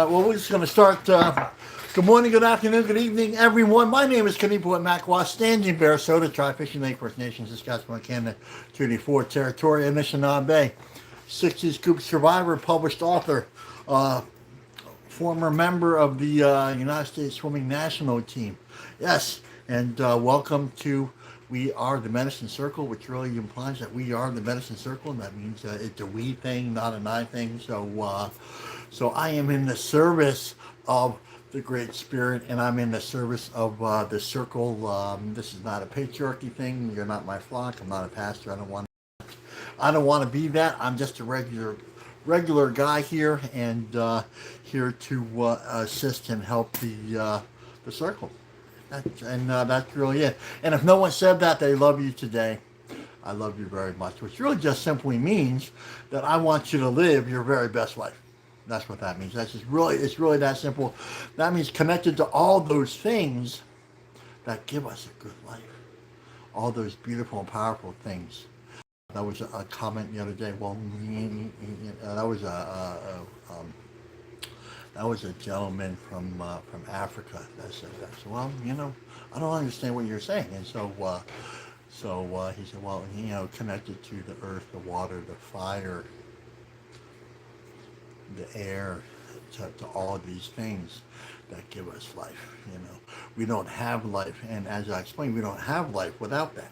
Well, we're just going to start. Good morning, good afternoon, good evening, everyone. My name is Kanipo at Makwa, Standing Bear Soda, Tri-Fishing Lake, First Nations, Saskatchewan, Canada, Treaty 4 Territory, Anishinaabe, 60 Scoop survivor, published author, uh, former member of the United States Swimming National Team. Yes, and welcome to We Are the Medicine Circle, which really implies that we are the Medicine Circle, and that means it's a we thing, not an I thing. So I am in the service of the Great Spirit, and I'm in the service of the circle. This is not a patriarchy thing. You're not my flock. I'm not a pastor. I don't want to be that. I'm just a regular guy here, and here to assist and help the circle. That's really it. And if no one said that they love you today, I love you very much, which really just simply means that I want you to live your very best life. That's what that means. It's really that simple. That means connected to all those things that give us a good life. All those beautiful and powerful things. That was a comment the other day. Well, that was a gentleman from Africa that said that. So, well, I don't understand what you're saying. And so he said, well, connected to the earth, the water, the fire, the air, to all these things that give us life. We don't have life, and as I explained, we don't have life without that.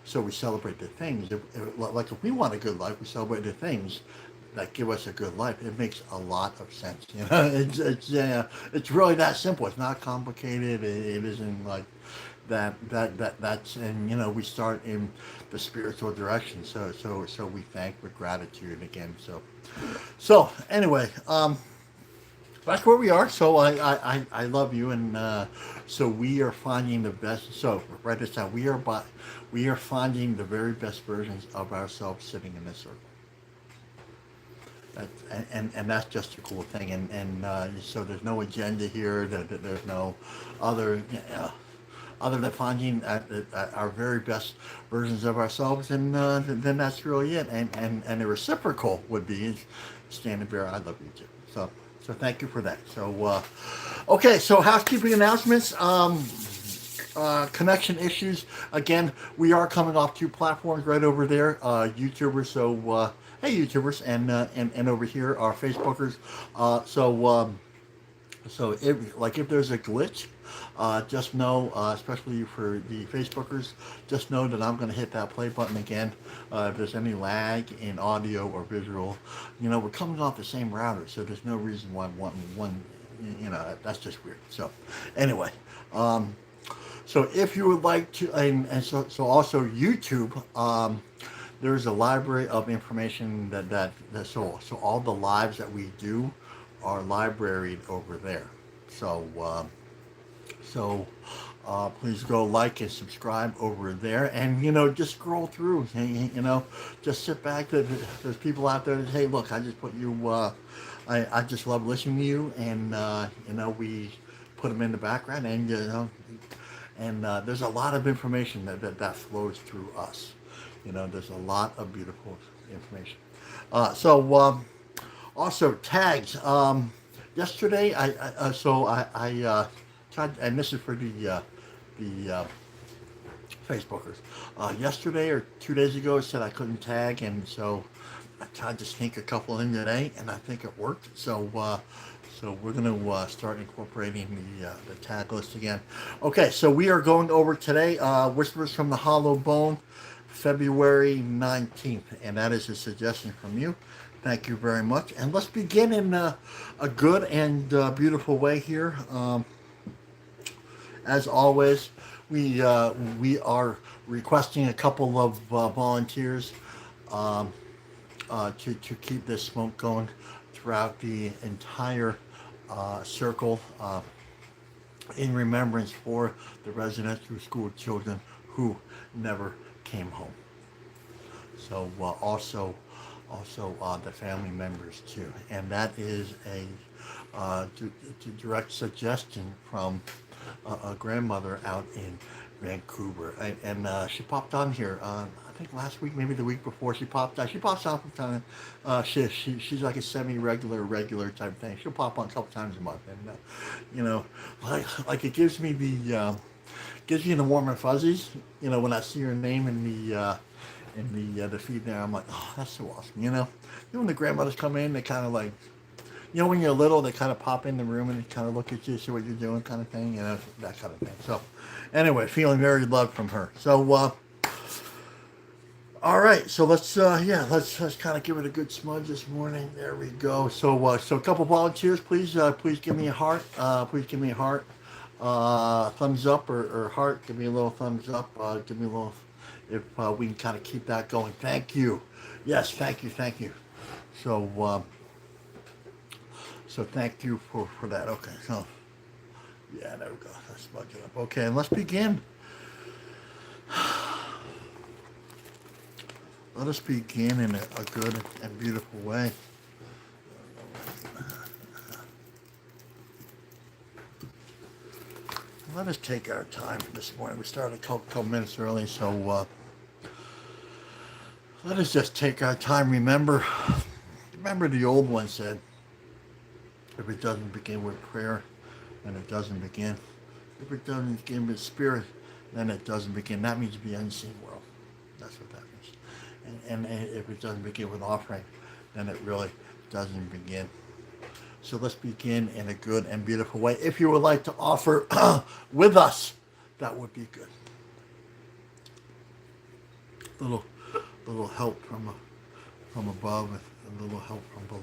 So we celebrate the things. If we want a good life, we celebrate the things that give us a good life. It makes a lot of sense. It's really that simple. It's not complicated. It isn't like that's and we start in the spiritual direction. So we thank with gratitude again. So anyway, that's where we are. So I love you, and so we are finding the best. So write this down. We are finding the very best versions of ourselves sitting in this circle. And that's just a cool thing. And so there's no agenda here. There's no other. Other than finding our very best versions of ourselves, and then that's really it. And the reciprocal would be, Standing Bear, I love you too. So thank you for that. So okay, so housekeeping announcements. Connection issues. Again, we are coming off two platforms right over there. YouTubers. So hey, YouTubers, and over here are Facebookers. So if there's a glitch, just know, especially for the Facebookers, just know that I'm going to hit that play button again. If there's any lag in audio or visual, we're coming off the same router, so there's no reason why one, that's just weird. So anyway, so if you would like to, and so also YouTube, there's a library of information so all the lives that we do are libraried over there. So please go like and subscribe over there, and just scroll through. Just sit back. There's people out there that, hey, look, I just put you. I just love listening to you, and we put them in the background, and there's a lot of information that flows through us. There's a lot of beautiful information. Also tags. Yesterday, I tried, and this is for the Facebookers. Yesterday or 2 days ago, it said I couldn't tag, and so I tried to sneak a couple in today, and I think it worked. So we're going to start incorporating the tag list again. Okay, so we are going over today Whispers from the Hollow Bone, February 19th, and that is a suggestion from you. Thank you very much. And let's begin in a good and beautiful way here. As always, we are requesting a couple of volunteers to keep this smoke going throughout the entire circle in remembrance for the residential school children who never came home. So also the family members too, and that is a direct suggestion from a grandmother out in Vancouver, and she popped on here. I think last week, maybe the week before, she popped on. She pops on from time. She's like a regular type thing. She'll pop on a couple times a month, and like it gives me the warm and fuzzies. When I see her name in the feed there, I'm like, oh, that's so awesome. When the grandmothers come in, they kind of like, when you're little, they kind of pop in the room and they kind of look at you, see what you're doing, kind of thing, that kind of thing. So, anyway, feeling very loved from her. So, all right. So let's kind of give it a good smudge this morning. There we go. So, a couple volunteers, please give me a heart. Please give me a heart. Thumbs up or heart. Give me a little thumbs up. Give me a little. If we can kind of keep that going. Thank you. Yes. Thank you. So. So thank you for that. Okay, so yeah, there we go. Let's smudge it up. Okay, and let's begin. Let us begin in a good and beautiful way. Let us take our time this morning. We started a couple minutes early, so let us just take our time. Remember the old one said, if it doesn't begin with prayer, then it doesn't begin. If it doesn't begin with spirit, then it doesn't begin. That means the unseen world. That's what that means. And if it doesn't begin with offering, then it really doesn't begin. So let's begin in a good and beautiful way. If you would like to offer with us, that would be good. Little help from above, and a little help from below.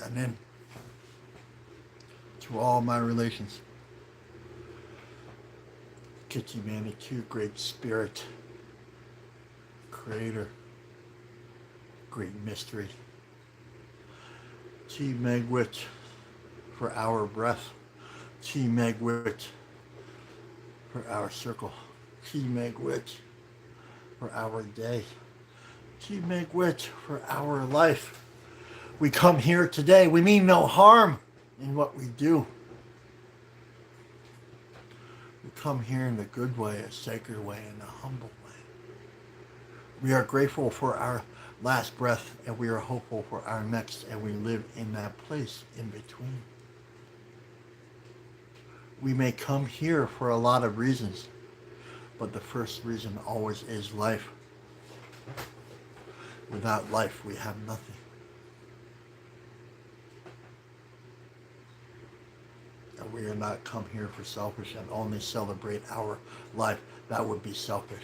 And then, to all my relations, Kitchi Manitou, Great Spirit, Creator, Great Mystery, Chi Megwit for our breath, Chi Megwit for our circle, Chi Megwit for our day, Chi Megwit for our life. We come here today. We mean no harm in what we do. We come here in a good way, a sacred way, in a humble way. We are grateful for our last breath, and we are hopeful for our next, and we live in that place in between. We may come here for a lot of reasons, but the first reason always is life. Without life, we have nothing. And we are not come here for selfish and only celebrate our life. That would be selfish.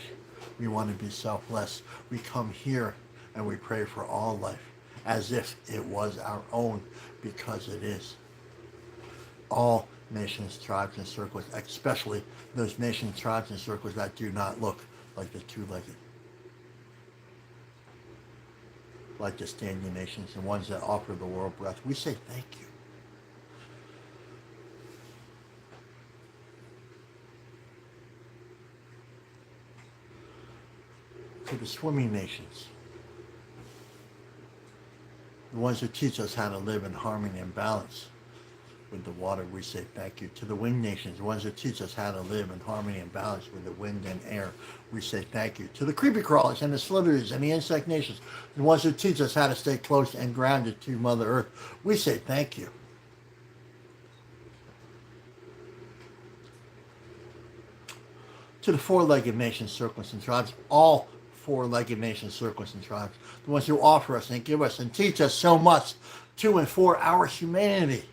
We want to be selfless. We come here and we pray for all life as if it was our own, because it is. All nations, tribes, and circles, especially those nations, tribes, and circles that do not look like the two-legged, like the standing nations, the ones that offer the world breath. We say thank you. To the swimming nations, the ones who teach us how to live in harmony and balance with the water, we say thank you. To the winged nations, the ones who teach us how to live in harmony and balance with the wind and air, we say thank you. To the creepy crawlers and the slithers and the insect nations, the ones who teach us how to stay close and grounded to Mother Earth, we say thank you. To the four-legged nations, circles, and tribes, all four-legged nations, circles, and tribes, the ones who offer us and give us and teach us so much to and for our humanity.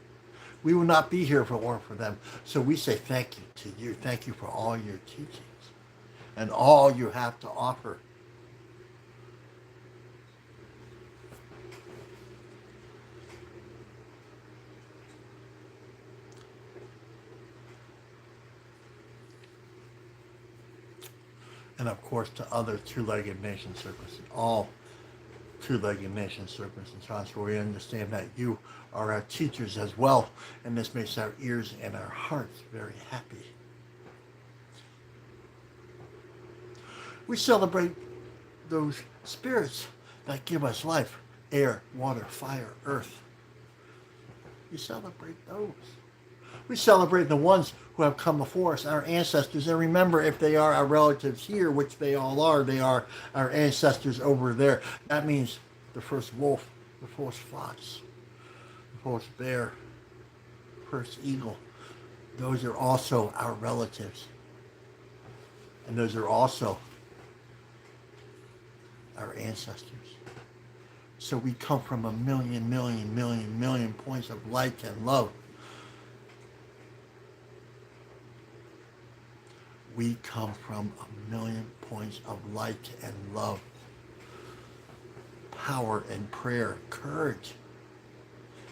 We will not be here if it weren't for them. So we say thank you to you. Thank you for all your teachings and all you have to offer. And of course to other two-legged nation circles, all two-legged nation serpents and tribes, where we understand that you are our teachers as well, and this makes our ears and our hearts very happy. We celebrate those spirits that give us life: air, water, fire, earth, We celebrate those. We celebrate the ones who have come before us, our ancestors. And remember, if they are our relatives here, which they all are, they are our ancestors over there. That means the first wolf, the first fox, the first bear, first eagle. Those are also our relatives. And those are also our ancestors. So we come from a million points of light and love. We come from a million points of light and love, power and prayer, courage.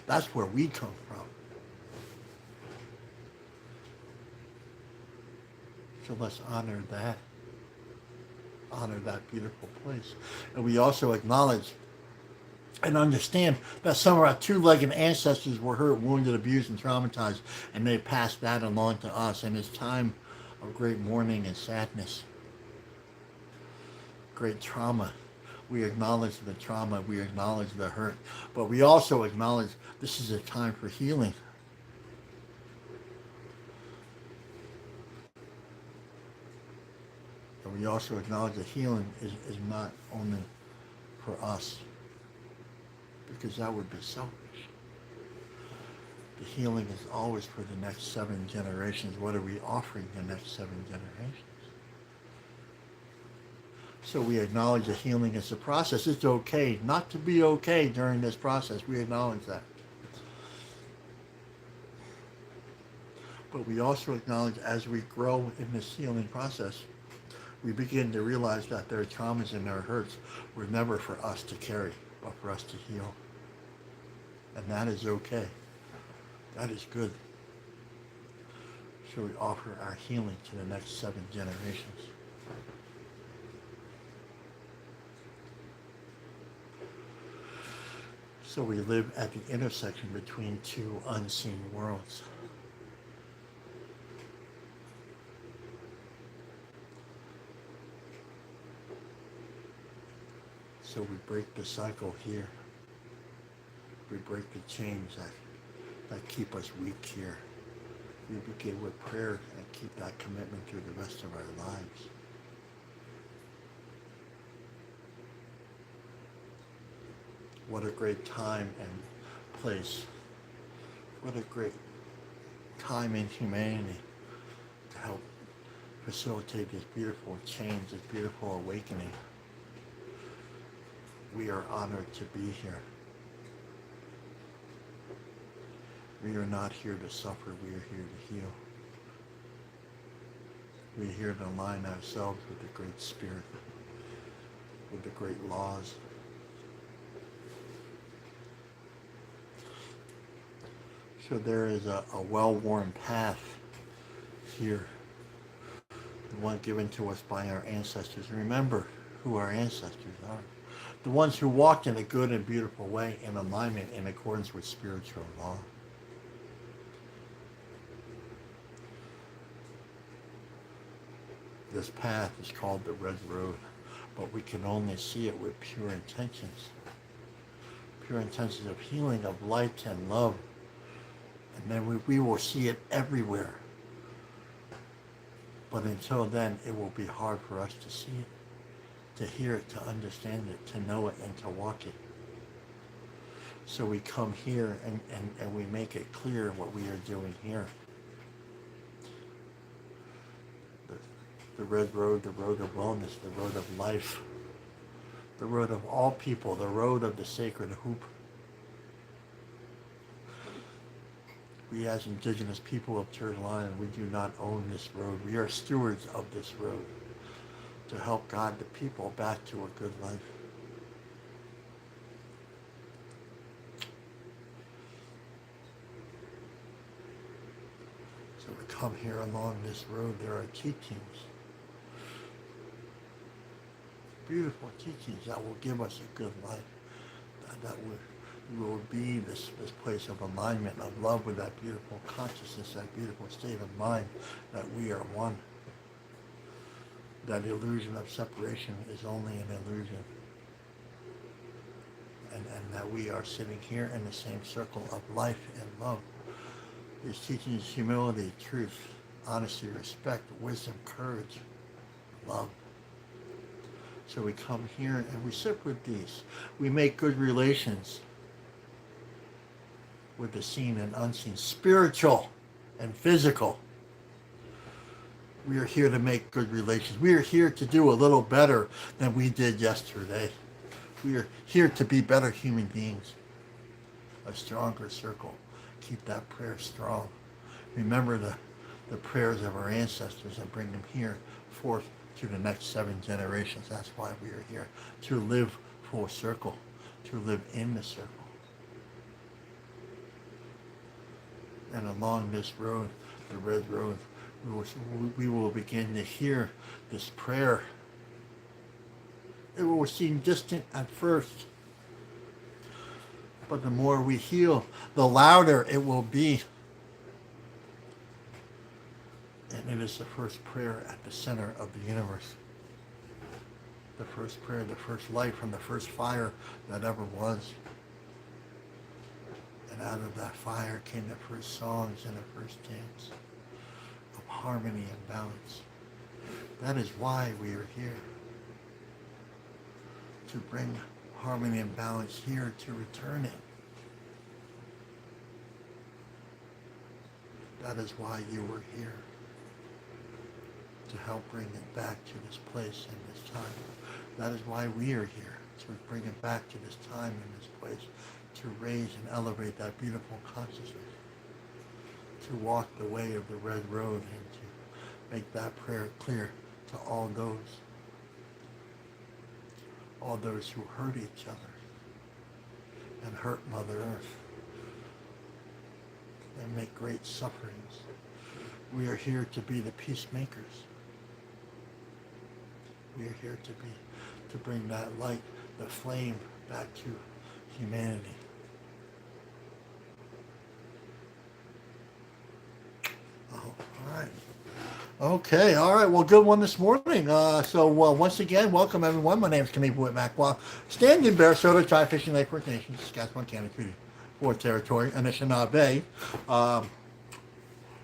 That's where we come from. So let's honor that beautiful place. And we also acknowledge and understand that some of our two-legged ancestors were hurt, wounded, abused, and traumatized, and they passed that along to us. And it's time of great mourning and sadness, great trauma. We acknowledge the trauma, we acknowledge the hurt, but we also acknowledge this is a time for healing. And we also acknowledge that healing is not only for us, because that would be selfish. The healing is always for the next 7 generations. What are we offering the next 7 generations? So we acknowledge that healing is a process. It's okay not to be okay during this process. We acknowledge that. But we also acknowledge as we grow in this healing process, we begin to realize that their traumas and their hurts were never for us to carry, but for us to heal. And that is okay. That is good. So we offer our healing to the next 7 generations. So we live at the intersection between 2 unseen worlds. So we break the cycle here. We break the chains that keep us weak here. We begin with prayer and keep that commitment through the rest of our lives. What a great time and place. What a great time in humanity to help facilitate this beautiful change, this beautiful awakening. We are honored to be here. We are not here to suffer, we are here to heal. We are here to align ourselves with the Great Spirit, with the great laws. So there is a well-worn path here, the one given to us by our ancestors. Remember who our ancestors are. The ones who walked in a good and beautiful way in alignment in accordance with spiritual law. This path is called the Red Road, but we can only see it with pure intentions. Pure intentions of healing, of light and love. And then we will see it everywhere. But until then, it will be hard for us to see it, to hear it, to understand it, to know it, and to walk it. So we come here and we make it clear what we are doing here. The Red Road, the road of wellness, the road of life, the road of all people, the road of the sacred hoop. We as Indigenous people of Turtle Island, we do not own this road. We are stewards of this road to help guide the people back to a good life. So we come here along this road, there are teachings. Beautiful teachings that will give us a good life, that will be this place of alignment, of love with that beautiful consciousness, that beautiful state of mind, that we are one. That illusion of separation is only an illusion. And that we are sitting here in the same circle of life and love. These teachings, humility, truth, honesty, respect, wisdom, courage, love. So we come here and we sit with these. We make good relations with the seen and unseen, spiritual and physical. We are here to make good relations. We are here to do a little better than we did yesterday. We are here to be better human beings. A stronger circle. Keep that prayer strong. Remember the prayers of our ancestors and bring them here forth to the next 7 generations. That's why we are here. To live full circle. To live in the circle. And along this road, the red road, we will begin to hear this prayer. It will seem distant at first, but the more we heal, the louder it will be. And it is the first prayer at the center of the universe. The first prayer, the first light from the first fire that ever was. And out of that fire came the first songs and the first dance of harmony and balance. That is why we are here. To bring harmony and balance here, to return it. That is why you were here. To help bring it back to this place and this time. That is why we are here. To bring it back to this time and this place. To raise and elevate that beautiful consciousness. To walk the way of the red road and to make that prayer clear to all those who hurt each other and hurt Mother Earth and make great sufferings. We are here to be the peacemakers. We are here to bring that light, the flame, back to humanity. Oh, all right. Okay, all right. Well, good one this morning. Once again, welcome everyone. My name is Kenny Macwa, standing Bear Soda, Tri Fishing Lake First Nation, Saskatchewan, Canada, Treaty 4 Territory, Anishinaabe.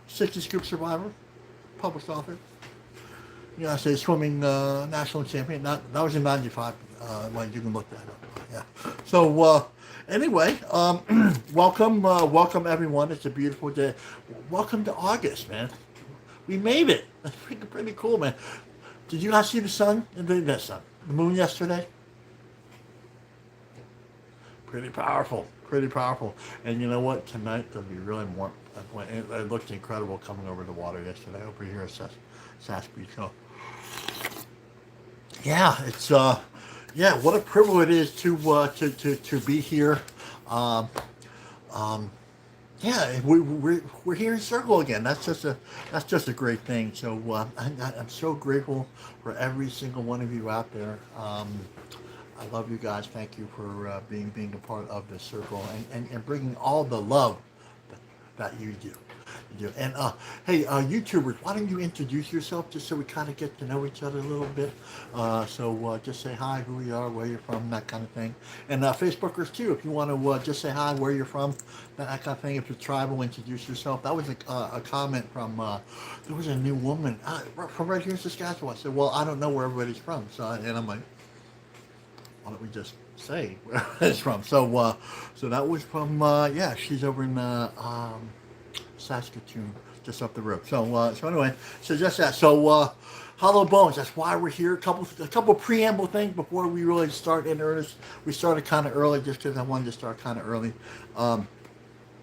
60 scoop survivor, published author. United States swimming national champion. That was in '95. Well, you can look that up. Yeah. So anyway, welcome everyone. It's a beautiful day. Welcome to August, man. We made it. That's pretty cool, man. Did you not see the sun? The moon yesterday? Pretty powerful. And you know what? Tonight there'll be really more. It looked incredible coming over the water yesterday over here at Sask Beach. So, yeah, it's what a privilege it is to be here. We're here in circle again. That's just a great thing. So I'm so grateful for every single one of you out there. I love you guys. Thank you for being a part of this circle and bringing all the love that you do. And hey, YouTubers, why don't you introduce yourself just so we kind of get to know each other a little bit. So just say hi, who you are, where you're from, that kind of thing. And Facebookers too, if you want to just say hi, where you're from, that kind of thing. If you're tribal, introduce yourself. That was a comment from, there was a new woman from right here in Saskatchewan. I said, well, I don't know where everybody's from. And I'm like, why don't we just say where it's from? So that was from, she's over in Saskatoon, just up the road. So anyway, so just that. So Hollow Bones, that's why we're here. A couple preamble things before we really start in earnest. We started kind of early just because I wanted to start kind of early.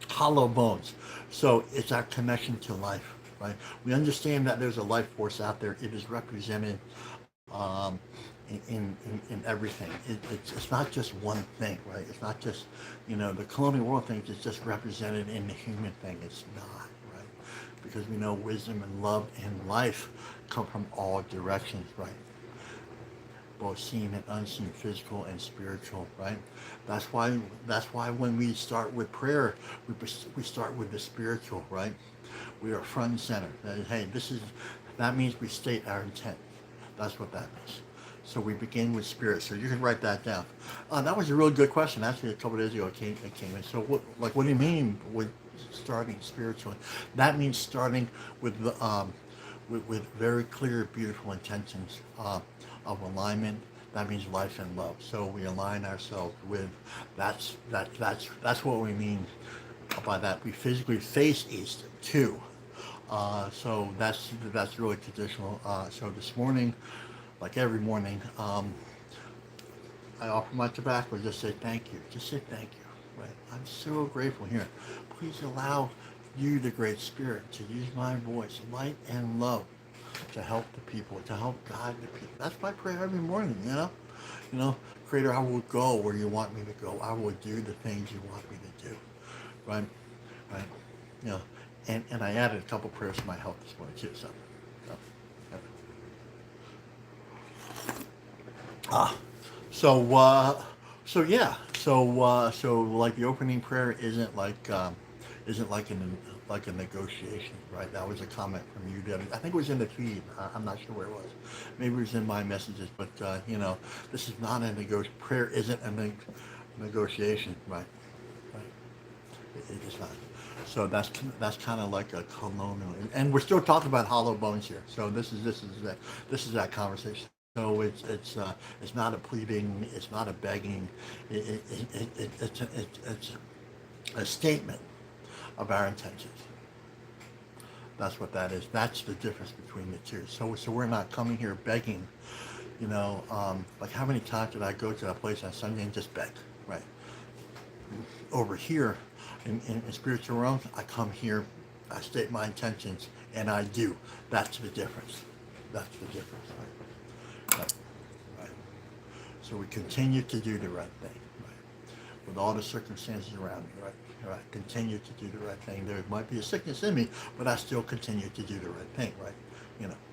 Hollow Bones. So it's our connection to life, right? We understand that there's a life force out there. It is represented in everything. It's not just one thing, right? It's not just, the colonial world thing is just represented in the human thing. It's not, right? Because we know wisdom and love and life come from all directions, right? Both seen and unseen, physical and spiritual, right? That's why when we start with prayer, we start with the spiritual, right? We are front and center. Hey, that means we state our intent. That's what that means. So we begin with spirit. So you can write that down. That was a really good question. Actually, a couple of days ago it came in. So what do you mean with starting spiritually. That means starting with with very clear, beautiful intentions of alignment. That means life and love. So we align ourselves with that's what we mean by that. We physically face east too. So that's really traditional. So this morning, like every morning, I offer my tobacco. Just say thank you. Just say thank you. Right. I'm so grateful here. Please allow you, the Great Spirit, to use my voice, light and love, to help the people, to help guide the people. That's my prayer every morning. You know, Creator, I will go where you want me to go. I will do the things you want me to do. Right. Right. You know, and I added a couple prayers to my health this morning too. So yeah. Ah, so yeah, so like the opening prayer isn't like a negotiation, right? That was a comment from you, Debbie. I think it was in the feed. I'm not sure where it was. Maybe it was in my messages, but this is not a prayer isn't a negotiation, right? Right. It's not. So that's kind of like a colonial, and we're still talking about hollow bones here. So this is that conversation. So it's not a pleading, it's not a begging, it's a statement of our intentions. That's what that is. That's the difference between the two. So we're not coming here begging, like how many times did I go to that place on Sunday and just beg, right? Over here, in spiritual realm, I come here, I state my intentions, and I do. That's the difference. That's the difference, right? Right. Right. So we continue to do the right thing, right? With all the circumstances around me, right? Right. Continue to do the right thing. There might be a sickness in me, but I still continue to do the right thing, right?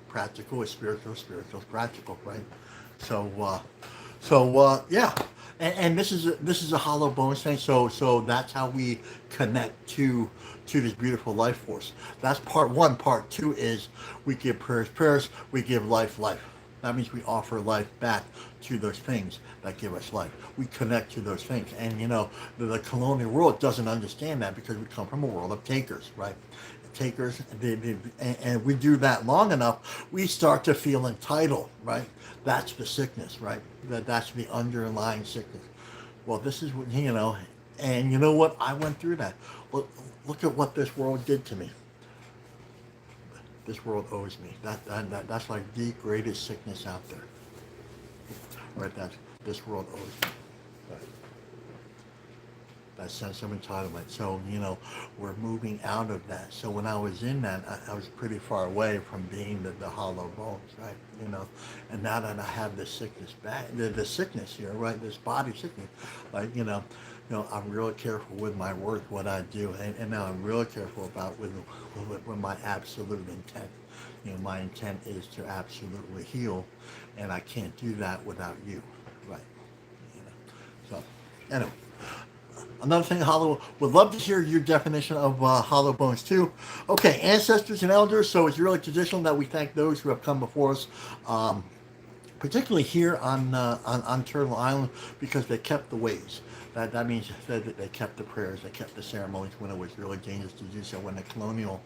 Practical is spiritual, spiritual is practical, right? Yeah, and this is a hollow bones thing. So that's how we connect to this beautiful life force. That's part one. Part two is we give prayers. We give life. That means we offer life back to those things that give us life. We connect to those things, and the colonial world doesn't understand that because we come from a world of takers, right? Takers, and we do that long enough, we start to feel entitled, right? That's the sickness, right? That's the underlying sickness. Well, this is what, and you know what? I went through that. Look at what this world did to me. This world owes me. That's like the greatest sickness out there, right? This world owes me. Right. That sense of entitlement. So, we're moving out of that. So when I was in that, I was pretty far away from being the hollow bones, right? And now that I have this sickness back, the sickness here, right? This body sickness, like, I'm real careful with my work, what I do. And now I'm real careful about with my absolute intent. My intent is to absolutely heal, and I can't do that without you, right? So, anyway. Another thing, hollow, would love to hear your definition of hollow bones too. Okay, ancestors and elders. So it's really traditional that we thank those who have come before us, particularly here on Turtle Island, because they kept the ways. That means that they kept the prayers, they kept the ceremonies when it was really dangerous to do so. When the colonial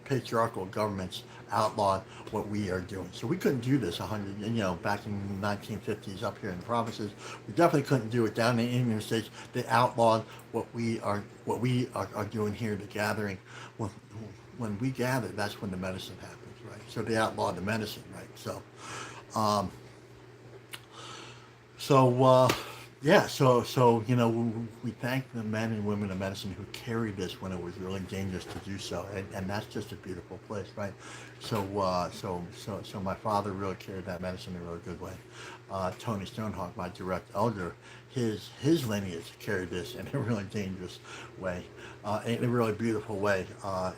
patriarchal governments outlawed what we are doing. So we couldn't do this back in the 1950s up here in the provinces. We definitely couldn't do it down in the Indian states. They outlawed what we are doing here, the gathering. When we gather, that's when the medicine happens, right? So they outlawed the medicine, right? We thank the men and women of medicine who carried this when it was really dangerous to do so, and that's just a beautiful place, right? So my father really carried that medicine in a really good way. Tony Stonehawk, my direct elder, his lineage carried this in a really dangerous way, in a really beautiful way,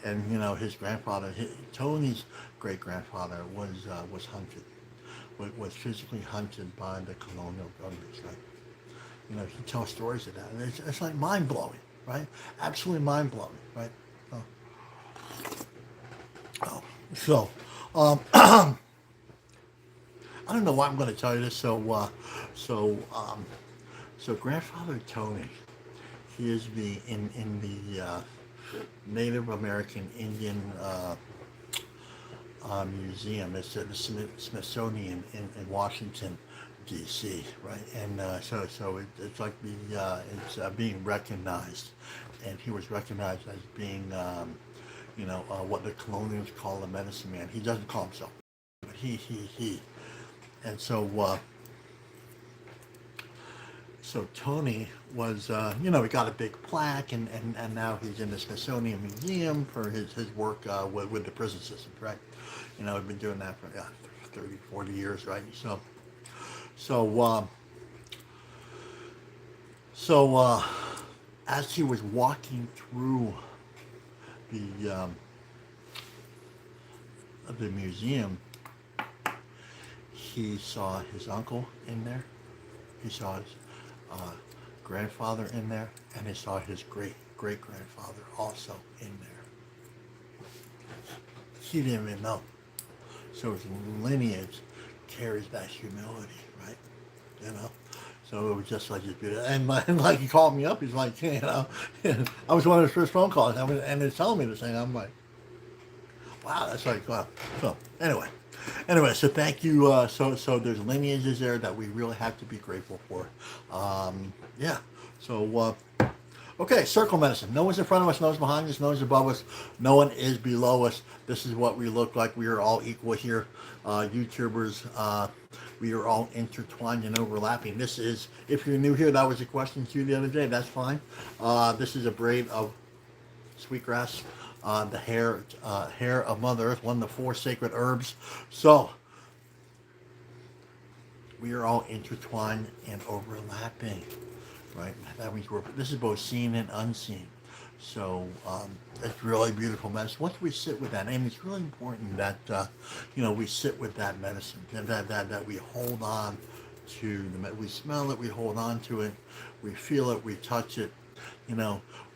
and his grandfather, Tony's great grandfather, was hunted, was physically hunted by the colonial governments, right? He tells stories of that, and it's like mind-blowing, right? Absolutely mind-blowing, right? I don't know why I'm going to tell you this. So Grandfather Tony, He is the in the Native American Indian museum. It's at the Smithsonian in Washington, D.C. Right, and it's like it's being recognized, and he was recognized as being what the colonials call a medicine man. He doesn't call himself, but he, and so Tony was, he got a big plaque, and now he's in the Smithsonian Museum for his work with the prison system, right? He's been doing that for 30, 40 years, right? So as he was walking through the museum, he saw his uncle in there. He saw his grandfather in there, and he saw his great-grandfather also in there. He didn't even know. So his lineage carries that humility, right? So it was just like his beauty. And like he called me up, he's like, I was one of his first phone calls, and they're telling me this thing. I'm like, wow, that's like, wow. So anyway, so thank you. So there's lineages there that we really have to be grateful for. Yeah. So okay, circle medicine. No one's in front of us, no one's behind us, no one's above us, no one is below us. This is what we look like. We are all equal here. YouTubers, we are all intertwined and overlapping. This is, if you're new here, that was a question to you the other day. That's fine. This is a braid of sweetgrass. The hair of Mother Earth, one of the 4 sacred herbs. So we are all intertwined and overlapping, right? That means this is both seen and unseen. So it's really beautiful medicine. Once we sit with that, and it's really important that we sit with that medicine, that we hold on to we smell it, we hold on to it, we feel it, we touch it.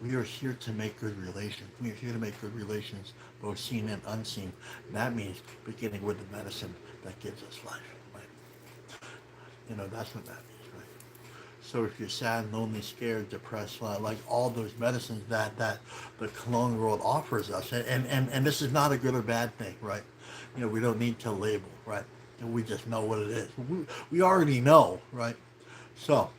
We are here to make good relations. We are here to make good relations, both seen and unseen. That means beginning with the medicine that gives us life, right? That's what that means, right? So if you're sad, lonely, scared, depressed, like all those medicines that the colonial world offers us, and this is not a good or bad thing, right? We don't need to label, right? We just know what it is. We already know, right? So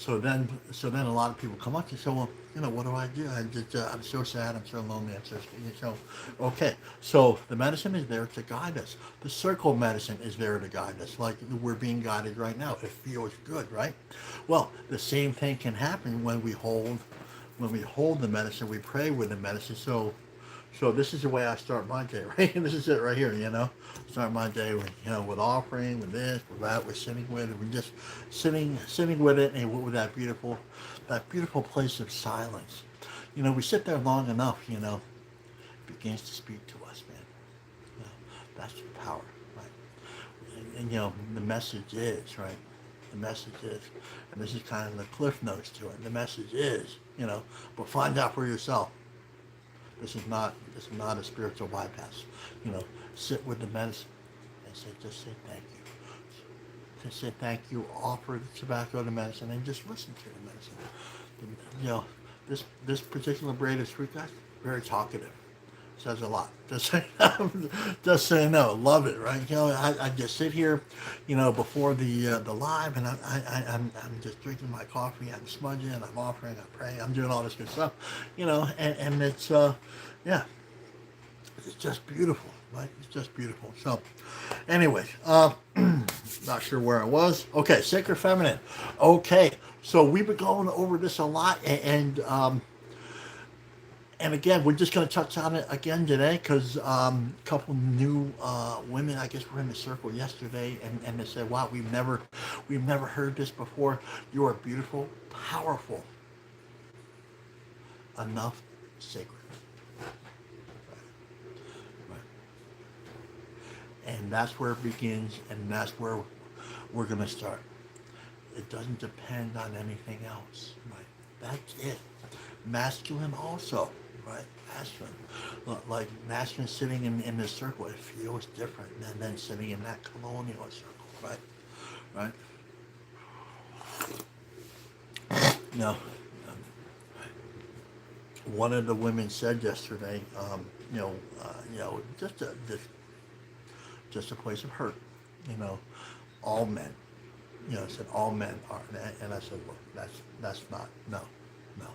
then a lot of people come up to say, well, what do I do? I'm so sad, I'm so lonely, I'm so scared. Okay, so the medicine is there to guide us. The circle medicine is there to guide us, like we're being guided right now. It feels good, right? Well, the same thing can happen when we hold the medicine, we pray with the medicine. So this is the way I start my day, right? This is it right here, Start my day with, with offering, with this, with that, with sitting with it. We're just sitting with it, and with that beautiful place of silence. We sit there long enough, it begins to speak to us, man. That's the power, right? And the message is, right? The message is, and this is kind of the cliff notes to it. The message is, but find out for yourself. This is not a spiritual bypass. Sit with the medicine and just say thank you. Just say thank you. Offer the tobacco to medicine and just listen to the medicine. This particular braid of sweetgrass, very talkative. Says a lot. Just say no. Love it, right? I just sit here, before the live, and I'm just drinking my coffee. I'm smudging. I'm offering. I'm praying. I'm doing all this good stuff, and it's it's just beautiful, right? It's just beautiful. So, anyway, not sure where I was. Okay, sacred feminine. Okay, so we've been going over this a lot, and again, we're just going to touch on it again today because a couple new women, I guess, were in the circle yesterday, and they said, "Wow, we've never heard this before. You are beautiful, powerful, enough, sacred." Right. And that's where it begins, and that's where we're going to start. It doesn't depend on anything else, right? That's it. Masculine also. Right, masculine. Like masculine sitting in this circle, it feels different than sitting in that colonial circle, right? one of the women said yesterday, just a place of hurt, you know, all men, said all men are, and I said, look, that's not, no, no.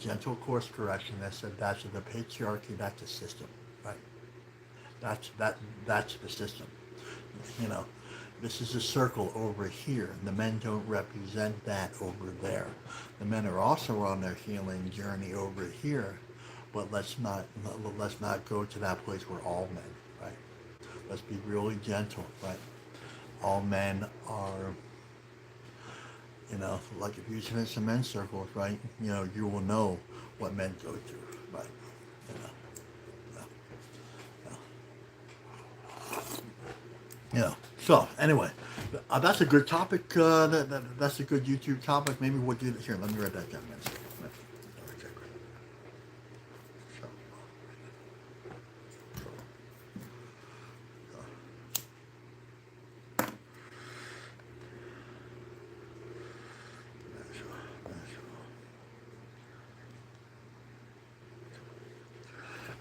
Gentle course correction. I said that's the patriarchy, that's the system, right? That's the system. You know, this is a circle over here. The men don't represent that over there. The men are also on their healing journey over here, but let's not go to that place where all men, right? Let's be really gentle, right? All men are, like if you're in some men's circles, right? You will know what men go through, right? You know, So anyway, that's a good topic. That's a good YouTube topic. Maybe we'll do this here. Let me write that down.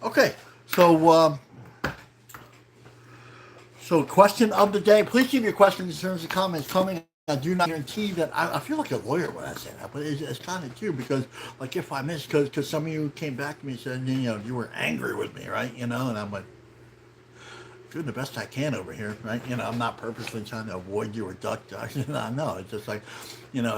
Okay, so question of the day. Please keep your questions, concerns, and comments coming. I do not guarantee that. I feel like a lawyer when I say that, but it's kind of true because, like, if I miss, because some of you came back to me and said, you were angry with me, right? And I'm like, doing the best I can over here, right? I'm not purposely trying to avoid you or duck you. No, it's just like,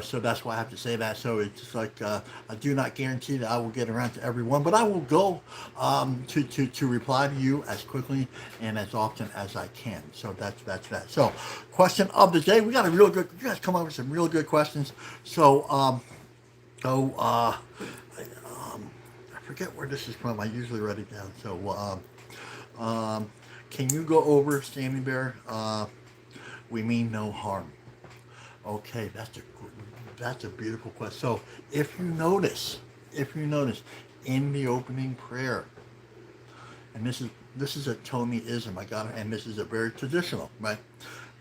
so that's why I have to say that. So it's just like, I do not guarantee that I will get around to everyone, but I will go to reply to you as quickly and as often as I can. So that's that. So question of the day. We got you guys come up with some real good questions. So, I forget where this is from. I usually write it down. So, can you go over, Standing Bear? We mean no harm. Okay, that's a beautiful question. So if you notice in the opening prayer, and this is a Tonyism, I got it, and this is a very traditional, right?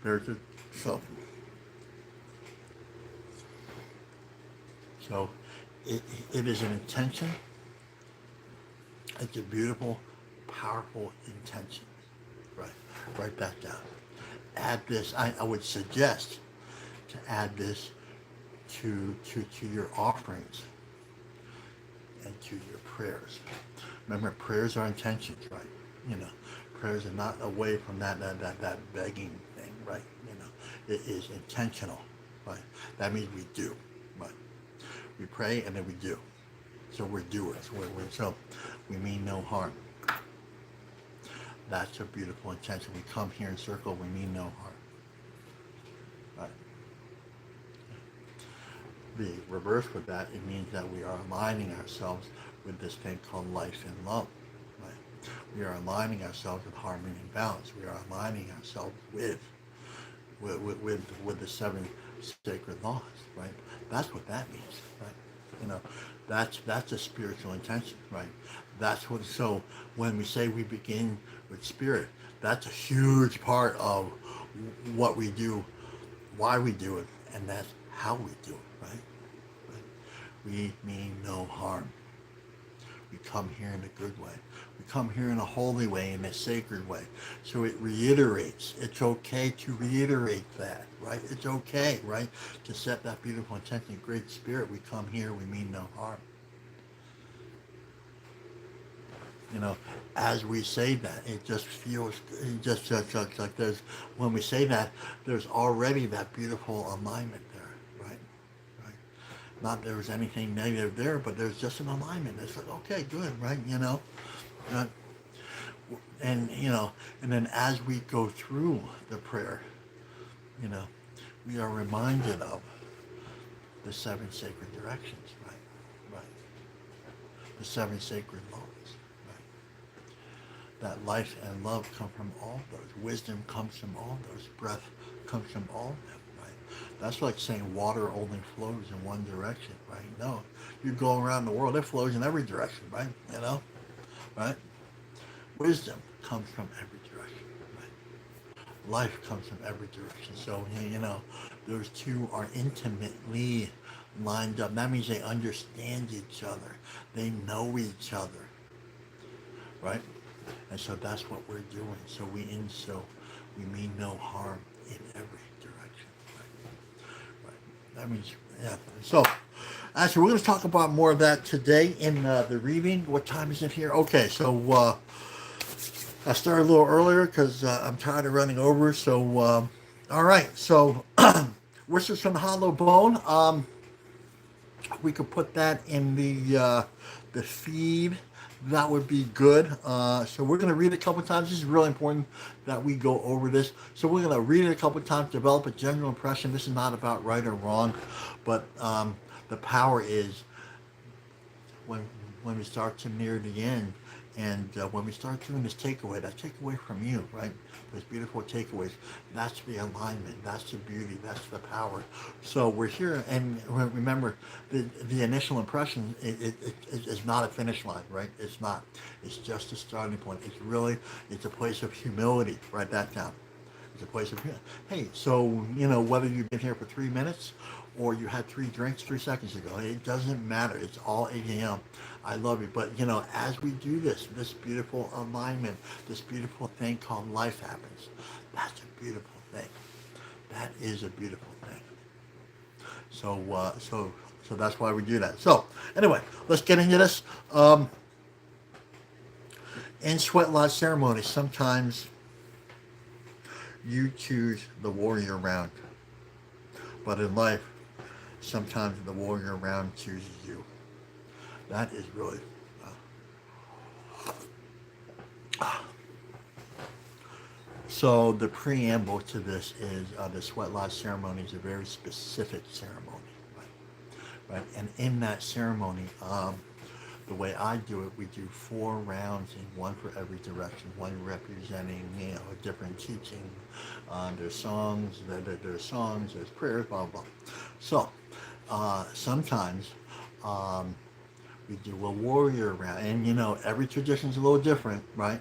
So it is an intention. It's a beautiful, powerful intention. Right. Write that down. Add this. I would suggest to add this to your offerings and to your prayers. Remember, prayers are intentions, right? Prayers are not away from that begging thing, right? It is intentional, right? That means we do, right? We pray and then we do. So we're doers. So we mean no harm. That's a beautiful intention. We come here in circle, we mean no harm. Right. The reverse with that, it means that we are aligning ourselves with this thing called life and love. Right. We are aligning ourselves with harmony and balance. We are aligning ourselves with the 7 sacred laws. Right. That's what that means. Right. That's a spiritual intention. Right. That's what. So when we say we begin with spirit, that's a huge part of what we do, why we do it, and that's how we do it, right? We mean no harm. We come here in a good way. We come here in a holy way, in a sacred way. So it reiterates. It's okay to reiterate that, right? It's okay, right? To set that beautiful intention, great spirit. We come here, we mean no harm. As we say that, it just feels, just like when we say that, there's already that beautiful alignment there, right? Not there was anything negative there, but there's just an alignment. It's like, okay, good, right? And then as we go through the prayer, we are reminded of the 7 sacred directions, right? The 7 sacred laws. That life and love come from all those. Wisdom comes from all those. Breath comes from all of them, right? That's like saying water only flows in one direction, right? No, you go around the world, it flows in every direction, right? Right? Wisdom comes from every direction, right? Life comes from every direction. So, those two are intimately lined up. That means they understand each other. They know each other, right? And so that's what we're doing. So we mean no harm in every direction. Right? That means, yeah. So actually, we're going to talk about more of that today in the reading. What time is it here? Okay, so I started a little earlier because I'm tired of running over. So all right, so Wishes from the Hollow Bone. We could put that in the feed. That would be good. So we're going to read it a couple times. This is really important that we go over this. So we're going to read it a couple times, develop a general impression. This is not about right or wrong, but the power is when when we start to near the end, and when we start doing this takeaway, that takeaway from you, right? Those beautiful takeaways. That's the alignment. That's the beauty. That's the power. So we're here, and remember, the initial impression is not a finish line, right? It's not. It's just a starting point. It's a place of humility. Write that down. It's a place of, hey, so, whether you've been here for 3 minutes or you had 3 drinks 3 seconds ago, it doesn't matter. It's all 8 a.m. I love you. But, as we do this beautiful alignment, this beautiful thing called life happens. That's a beautiful thing. That is a beautiful thing. So that's why we do that. So, anyway, let's get into this. In sweat lodge ceremonies, sometimes you choose the warrior round. But in life, sometimes the warrior round chooses you. That is really... So the preamble to this is the sweat lodge ceremony is a very specific ceremony. Right? And in that ceremony, the way I do it, we do 4 rounds, and one for every direction, one representing, a different teaching. There's songs, there's prayers, blah, blah. So, sometimes we do a warrior round, and every tradition is a little different, right?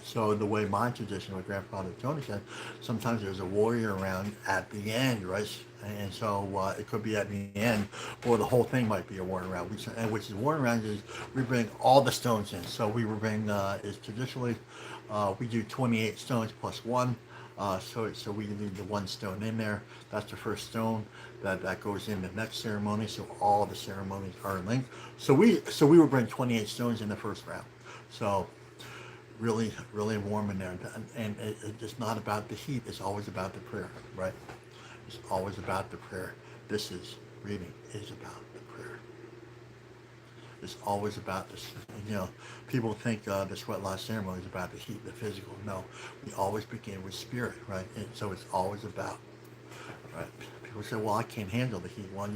So the way my tradition, my grandfather Tony said, sometimes there's a warrior round at the end, right? And so it could be at the end, or the whole thing might be a warrior round. Which is warrior round is we bring all the stones in. So we bring is traditionally we do 28 stones plus 1. So we leave the 1 stone in there. That's the first stone that goes in the next ceremony. So all the ceremonies are linked. So we would bring 28 stones in the first round. So really, really warm in there. And it's not about the heat. It's always about the prayer, right? It's always about the prayer. Reading is about the prayer. It's always about this. People think the sweat lodge ceremony is about the heat, the physical. No, we always begin with spirit, right? And so it's always about, right? People say, well, I can't handle the heat. Well,